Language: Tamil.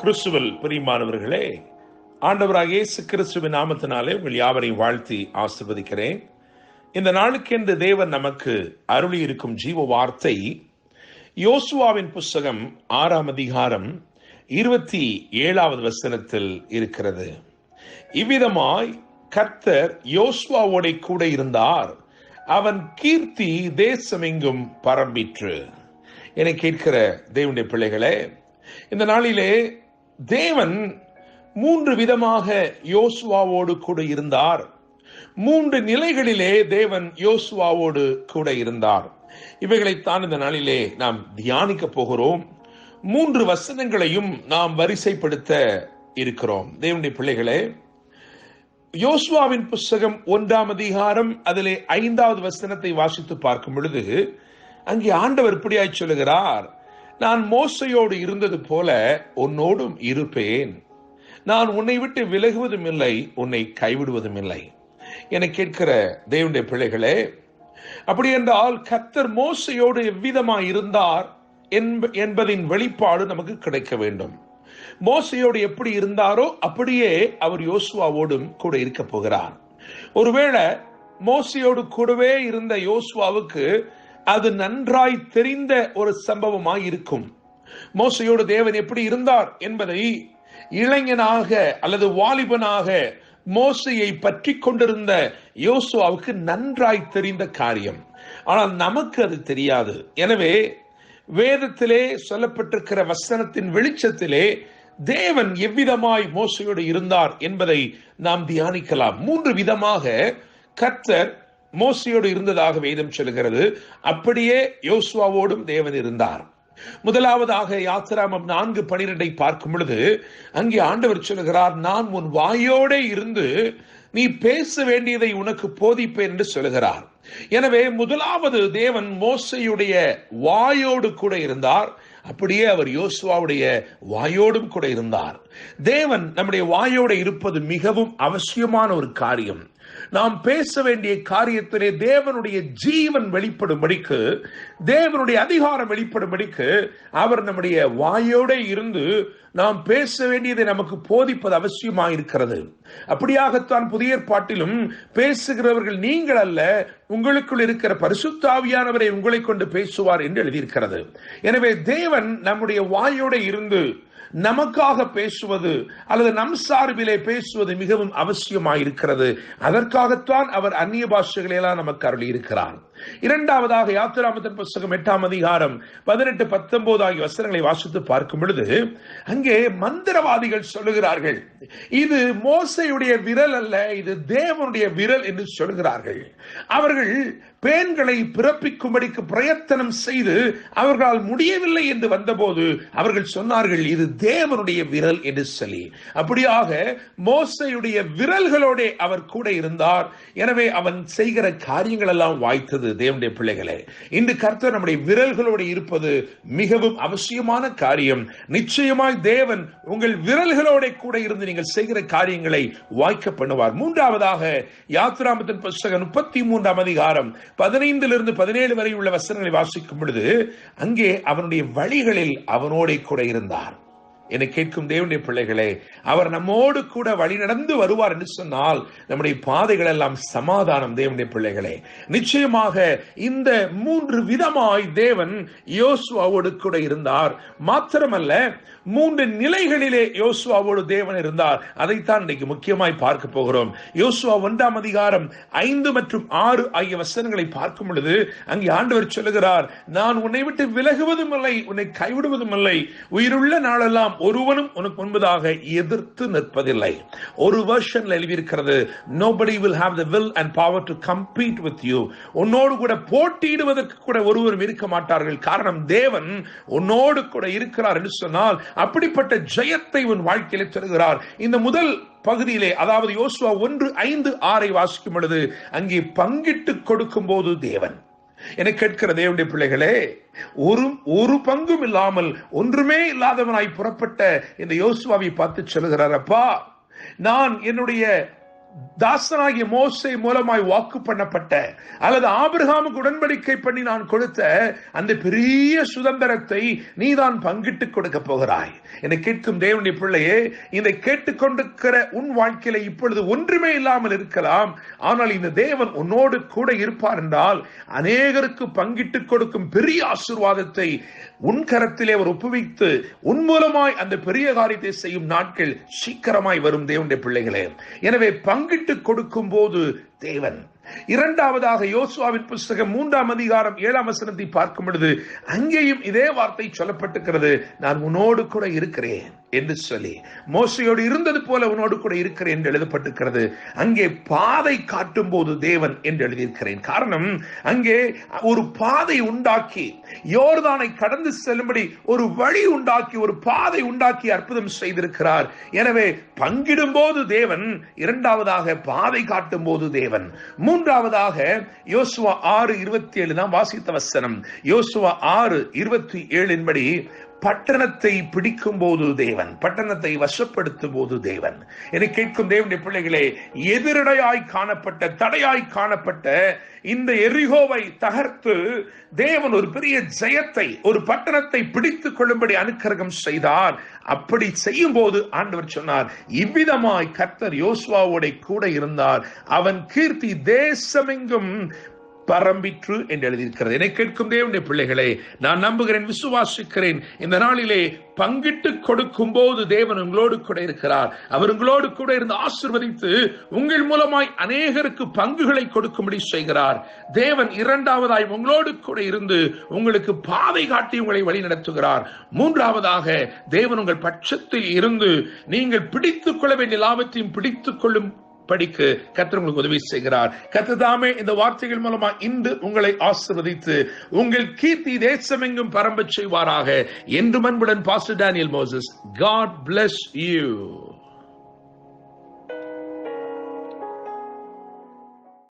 கிறிஸ்துவில் பிரியமானவர்களே, ஆண்டவராகிய இயேசு கிறிஸ்துவின் நாமத்தினாலே உங்கள் யாவரையும் வாழ்த்தி ஆசீர்வதிக்கிறேன். இந்த நாளுக்கென்று தேவன் நமக்கு அருளி இருக்கும் ஜீவ வார்த்தை யோசுவாவின் புஸ்தகம் 6ஆம் அதிகாரம் 27வது வசனத்தில் இருக்கிறது. இவ்விதமாய் கர்த்தர் யோசுவாவோட கூட இருந்தார், அவன் கீர்த்தி தேசமெங்கும் பரம்பிற்று. என கேட்கிற தேவனுடைய பிள்ளைகளே, இந்த நாளிலே தேவன் 3 விதமாக யோசுவாவோடு கூட இருந்தார். 3 நிலைகளிலே தேவன் யோசுவாவோடு கூட இருந்தார். இவைகளைத்தான் இந்த நாளிலே நாம் தியானிக்க போகிறோம். 3 வசனங்களையும் நாம் வரிசைப்படுத்த இருக்கிறோம். தேவனுடைய பிள்ளைகளே, யோசுவாவின் புஸ்தகம் 1ஆம் அதிகாரம் அதிலே 5வது வசனத்தை வாசித்து பார்க்கும் பொழுது அங்கே ஆண்டவர் இப்படியாய் சொல்லுகிறார், நான் மோசையோடு இருந்தது போல உன்னோடும் இருப்பேன், நான் உன்னை விட்டு விலகுவதும் இல்லை, உன்னை கைவிடுவதும் இல்லை. என கேட்கிற தேவனுடைய பிள்ளைகளே, அப்படி என்றால் கர்த்தர் மோசையோடு எவ்விதமாய் இருந்தார் என்பதின் வெளிப்பாடு நமக்கு கிடைக்க வேண்டும். மோசையோடு எப்படி இருந்தாரோ அப்படியே அவர் யோசுவாவோடும் கூட இருக்க போகிறார். ஒருவேளை மோசையோடு கூடவே இருந்த யோசுவாவுக்கு அது நன்றாய் தெரிந்த ஒரு சம்பவமாய் இருக்கும். மோசையோடு தேவன் எப்படி இருந்தார் என்பதை இளைஞனாக அல்லது வாலிபனாக மோசையை பற்றி கொண்டிருந்த யோசுவாவுக்கு நன்றாய் தெரிந்த காரியம். ஆனால் நமக்கு அது தெரியாது. எனவே வேதத்திலே சொல்லப்பட்டிருக்கிற வசனத்தின் வெளிச்சத்திலே தேவன் எவ்விதமாய் மோசையோடு இருந்தார் என்பதை நாம் தியானிக்கலாம். 3 விதமாக கர்த்தர் மோசையோடு இருந்ததாக வேதம் சொல்கிறது. அப்படியே யோசுவாவோடும் தேவன் இருந்தார். முதலாவதாக யாத்திராமம் 4:12 பார்க்கும் பொழுது அங்கே ஆண்டவர் சொல்லுகிறார், நான் உன் வாயோட இருந்து நீ பேச வேண்டியதை உனக்கு போதிப்பேன் என்று சொல்லுகிறார். எனவே முதலாவது தேவன் மோசையுடைய வாயோடு கூட இருந்தார், அப்படியே அவர் யோசுவாவுடைய வாயோடும் கூட இருந்தார். தேவன் நம்முடைய வாயோடு இருப்பது மிகவும் அவசியமான ஒரு காரியம். நாம் பேச வேண்டிய காரியத்திலே தேவனுடைய ஜீவன் வெளிப்படும்படிக்கு, தேவனுடைய அதிகாரம் வெளிப்படும்படிக்கு அவர் நம்முடைய வாயோட இருந்து நாம் பேச வேண்டியதை நமக்கு போதிப்பது அவசியமாக இருக்கிறது. அப்படியாகத்தான் புதிய ஏற்பாட்டிலும் பேசுகிறவர்கள் நீங்கள் அல்ல, உங்களுக்குள் இருக்கிற பரிசுத்த ஆவியானவரை உங்களை கொண்டு பேசுவார் என்று எழுதியிருக்கிறது. எனவே தேவன் நம்முடைய வாயோட இருந்து நமக்காக பேசுவது அல்லது நம் சார்பிலே பேசுவது மிகவும் அவசியமாயிருக்கிறது. அதற்காகத்தான் அவர் அந்நிய பாஷைகளை எல்லாம் நமக்கு அருளி இருக்கிறார். இரண்டாவதாக யாத்திராமத்தின் புஸ்தகம் 8ஆம் அதிகாரம் 18-19 ஆகிய வசனங்களை வாசித்து பார்க்கும் பொழுது அங்கே மந்திரவாதிகள் சொல்லுகிறார்கள், இது மோசையுடைய விரல் அல்ல, இது தேவனுடைய விரல் என்று சொல்கிறார்கள். அவர்கள் பேன்களை பிறப்பிக்கும்படிக்கு பிரயத்தனம் செய்து அவர்களால் முடியவில்லை என்று வந்தபோது அவர்கள் சொன்னார்கள், இது தேவனுடைய விரல் என்று சொல்லி. அப்படியாக மோசையுடைய விரல்களோட அவர் கூட இருந்தார். எனவே அவன் செய்கிற காரியங்கள் எல்லாம் வாய்த்தது. தேவனுடைய பிள்ளைகளே, இன்று கர்த்தர் நம்முடைய விரல்களோடு இருப்பது மிகவும் அவசியமான காரியம். நிச்சயமாய் தேவன் உங்கள் விரல்களோட கூட இருந்து நீங்கள் செய்கிற காரியங்களை வாய்க்க பண்ணுவார். மூன்றாவதாக யாத்திராமத்தின் புஸ்தகம் 33ஆம் அதிகாரம் 15-17 வரை உள்ள வசனங்களை வாசிக்கும் பொழுது அங்கே அவனுடைய வழிகளில் அவனோட கூட இருந்தார். என கேட்கும் தேவனுடைய பிள்ளைகளே, அவர் நம்மோடு கூட வழி நடந்து வருவார் என்று சொன்னால் நம்முடைய பாதைகள் எல்லாம் சமாதானம். தேவனுடைய பிள்ளைகளே, நிச்சயமாக இந்த 3 விதமாய் தேவன் யோசுவாவோடு கூட இருந்தார். மாத்திரமல்ல, 3 நிலைகளிலே யோசுவாவோடு தேவன் இருந்தார். அதைத்தான் இன்னைக்கு முக்கியமாய் பார்க்க போகிறோம். யோசுவா 1ஆம் அதிகாரம் 5 மற்றும் 6 ஆகிய வசனங்களை பார்க்கும் பொழுது அங்கே ஆண்டவர் சொல்லுகிறார், நான் உன்னை விட்டு விலகுவதும் இல்லை, உன்னை கைவிடுவதும் இல்லை, உயிருள்ள நாளெல்லாம் ஒருவனும் உனக்கு முன்பதாக எதிர்த்து நிற்பதில்லை. ஒரு வெர்ஷன்ல எழுதியிருக்கிறது, nobody will have the will and power to compete with you. உன்னோடு கூட போட்டியிடுவதற்கு கூட ஒருவரும் இருக்க மாட்டார்கள். காரணம், தேவன் உன்னோடு கூட இருக்கிறார் என்று சொன்னால் அப்படிப்பட்ட ஜெயத்தை உன் வாழ்க்கையிலே தருகிறார். இந்த முதல் பகுதியிலே, அதாவது யோசுவா 1:5-6 வாசிக்கும் பொழுது அங்கே பங்கிட்டு கொடுக்கும் போது தேவன், என கேட்கிற தேவனுடைய பிள்ளைகளே, ஒரு பங்கும் இல்லாமல் ஒன்றுமே இல்லாதவனாய் புறப்பட்ட இந்த யோசுவாவை பார்த்து சொல்லுகிறார், அப்பா, நான் என்னுடைய தாசனாகிய மோசே மூலமாய் வாக்கு பண்ணப்பட்ட அல்லது ஆபிரகாமுக்கு உடன்படிக்கை பண்ணி நான் கொடுத்த அந்த பெரிய சுதந்திரத்தை நீதான் பங்கிட்டு கொடுக்க போகிறாய். என்னை கேட்கும் தேவனுடைய பிள்ளையே, இதை கேட்டுக்கொண்டிருக்கிற உன் வாழ்க்கையில இப்பொழுது ஒன்றுமே இல்லாமல் இருக்கலாம். ஆனால் இந்த தேவன் உன்னோடு கூட இருப்பார் என்றால் அநேகருக்கு பங்கிட்டு கொடுக்கும் பெரிய ஆசீர்வாதத்தை உன் கரத்திலே அவர் ஒப்புவித்து உன் மூலமாய் அந்த பெரிய காரியத்தை செய்யும் நாட்கள் சீக்கிரமாய் வரும் தேவனுடைய பிள்ளைகளே. எனவே பங்கிட்டு கொடுக்கும் போது தேவன். இரண்டாவதாக யோசுவாவின் புஸ்தகம் 3ஆம் அதிகாரம் 7ஆம் வசனத்தை பார்க்கும் பொழுது அங்கேயும் இதே வார்த்தை சொல்லப்பட்டிருக்கிறது. நான் உன்னோடு கூட இருக்கிறேன் என்று சொல்லி, மோசையோடு இருந்தது போல உன்னோடு கூட இருக்கிறேன் என்று எழுதப்பட்டிருக்கிறது. அங்கே பாதை காட்டும் போது தேவன் என்று எழுதியிருக்கிறேன். காரணம், அங்கே ஒரு பாதை உண்டாக்கி யோர்தானை கடந்து செல்லும்படி ஒரு வழி உண்டாக்கி ஒரு பாதை உண்டாக்கி அற்புதம் செய்திருக்கிறார். எனவே பங்கிடும் போது தேவன், இரண்டாவதாக பாதை காட்டும் போது தேவன், மூன்றாவதாக யோசுவா 6:27 தான் வாசித்த வசனம். யோசுவா 6:27 படி பட்டணத்தை பிடிக்கும் போது தேவன், பட்டணத்தை வசப்படுத்தும் போது தேவன். என்னை கேட்கும் தேவனுடைய பிள்ளைகளே, எதிரடையாய் காணப்பட்ட, தடையாய் காணப்பட்ட இந்த எரிகோவை தகர்த்து தேவன் ஒரு பெரிய ஜெயத்தை, ஒரு பட்டணத்தை பிடித்துக் கொள்ளும்படி அனுக்கிரகம் செய்தார். அப்படி செய்யும் போது ஆண்டவர் சொன்னார், இவ்விதமாய் கர்த்தர் யோசுவாவோட கூட இருந்தார், அவன் கீர்த்தி தேசமெங்கும் பரம்பிற்று என்று எழுதியிருக்கிறது. என்னை கேட்கும் தேவனுடைய பிள்ளைகளே, நான் நம்புகிறேன், விசுவாசிக்கிறேன், இந்த நாளிலே பங்கிட்டு கொடுக்கும் போது தேவன் உங்களோடு கூட இருக்கிறார். அவர் உங்களோடு கூட இருந்து ஆசீர்வதித்து உங்கள் மூலமாய் அநேகருக்கு பங்குகளை கொடுக்கும்படி செய்கிறார். தேவன் இரண்டாவதாய் உங்களோடு கூட இருந்து உங்களுக்கு பாதை காட்டி உங்களை வழி நடத்துகிறார். மூன்றாவதாக தேவன் உங்கள் பட்சத்தில் இருந்து நீங்கள் பிடித்துக் கொள்ள வேண்டிய லாபத்தையும் பிடித்துக் கொள்ளும் படிக்கு கர்த்தர் உங்களுக்கு உதவி செய்கிறார். கர்த்தர் தாமே இந்த வார்த்தைகள் மூலமா இன்று உங்களை ஆசீர்வதித்து உங்கள் கீர்த்தி தேசமெங்கும் பரம்பச் செய்வாராக. என்று அன்புடன் pastor Daniel Moses. God bless you.